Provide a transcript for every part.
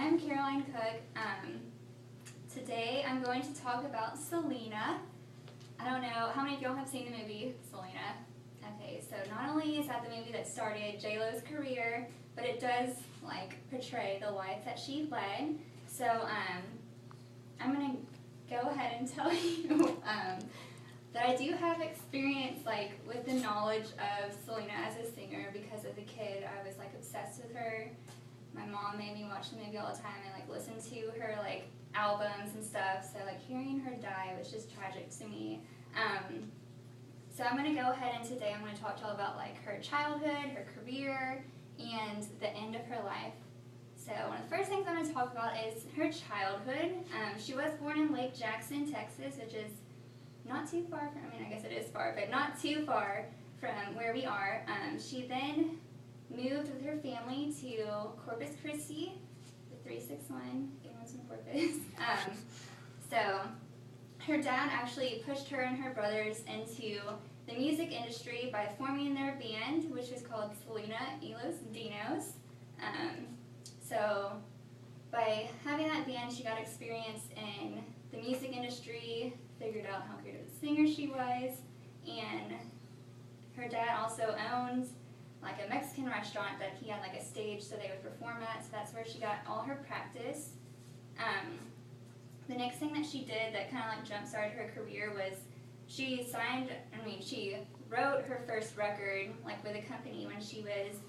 I'm Caroline Cook. Today I'm going to talk about Selena. I don't know, how many of y'all have seen the movie Selena? Okay, so not only is that the movie that started J-Lo's career, but it does portray the life that she led. So I'm gonna go ahead and tell you that I do have experience with the knowledge of Selena as a singer because as a kid I was obsessed with her. My mom made me watch the movie all the time and listen to her albums and stuff. So hearing her die was just tragic to me. So I'm gonna go ahead and today I'm gonna talk to y'all about her childhood, her career, and the end of her life. So one of the first things I'm gonna talk about is her childhood. She was born in Lake Jackson, Texas, which is not too far from, I guess it is far, but not too far from where we are. She then moved with her family to Corpus Christi, the 361, Games in Corpus. So her dad actually pushed her and her brothers into the music industry by forming their band, which is called Selena y los Dinos. So by having that band, she got experience in the music industry, figured out how great of a singer she was, and her dad also owned a Mexican restaurant that he had a stage so they would perform at, so that's where she got all her practice. The next thing that she did that kind of jump-started her career was she wrote her first record with a company when she was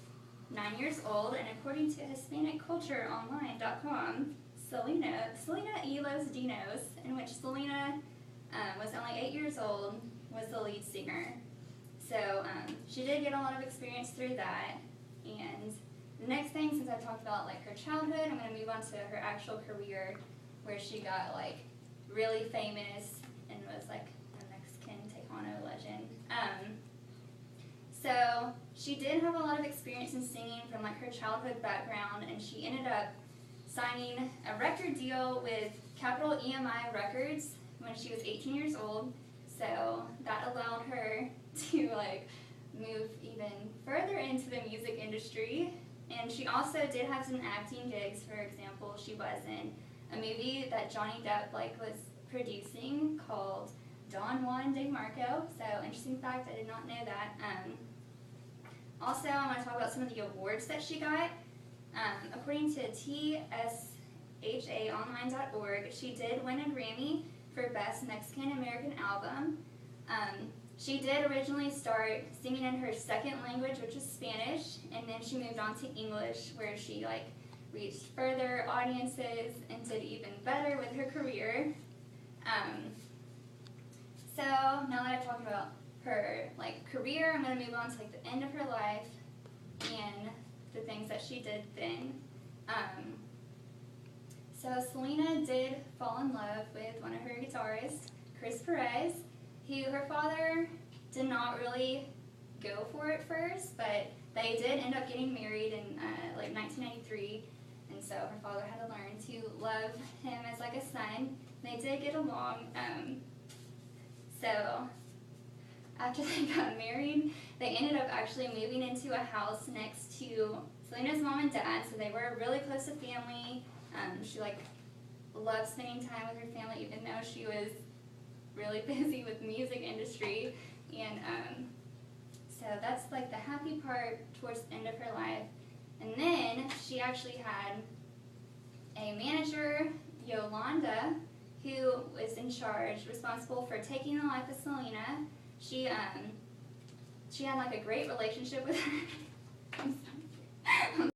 9 years old, and according to HispanicCultureOnline.com, Selena y los Dinos, in which Selena was only 8 years old, was the lead singer. So she did get a lot of experience through that. And the next thing, since I've talked about her childhood, I'm going to move on to her actual career, where she got really famous and was a Mexican Tejano legend. So she did have a lot of experience in singing from her childhood background, and she ended up signing a record deal with Capital EMI Records when she was 18 years old. So that allowed her to move even further into the music industry. And she also did have some acting gigs. For example, she was in a movie that Johnny Depp was producing called Don Juan de Marco. So interesting fact, I did not know that. Also, I want to talk about some of the awards that she got. According to TSHAOnline.org, she did win a Grammy for Best Mexican American Album. She did originally start singing in her second language, which is Spanish, and then she moved on to English, where she reached further audiences and did even better with her career. So now that I've talked about her career, I'm going to move on to the end of her life and the things that she did then. So Selena did fall in love with one of her guitarists, Chris Perez, who her father did not really go for at first, but they did end up getting married in 1993, and so her father had to learn to love him as a son. They did get along. So after they got married, they ended up actually moving into a house next to Selena's mom and dad, so they were really close to family. She loved spending time with her family, even though she was really busy with the music industry. And so that's the happy part towards the end of her life. And then she actually had a manager, Yolanda, who was in charge, responsible for taking the life of Selena. She had a great relationship with her.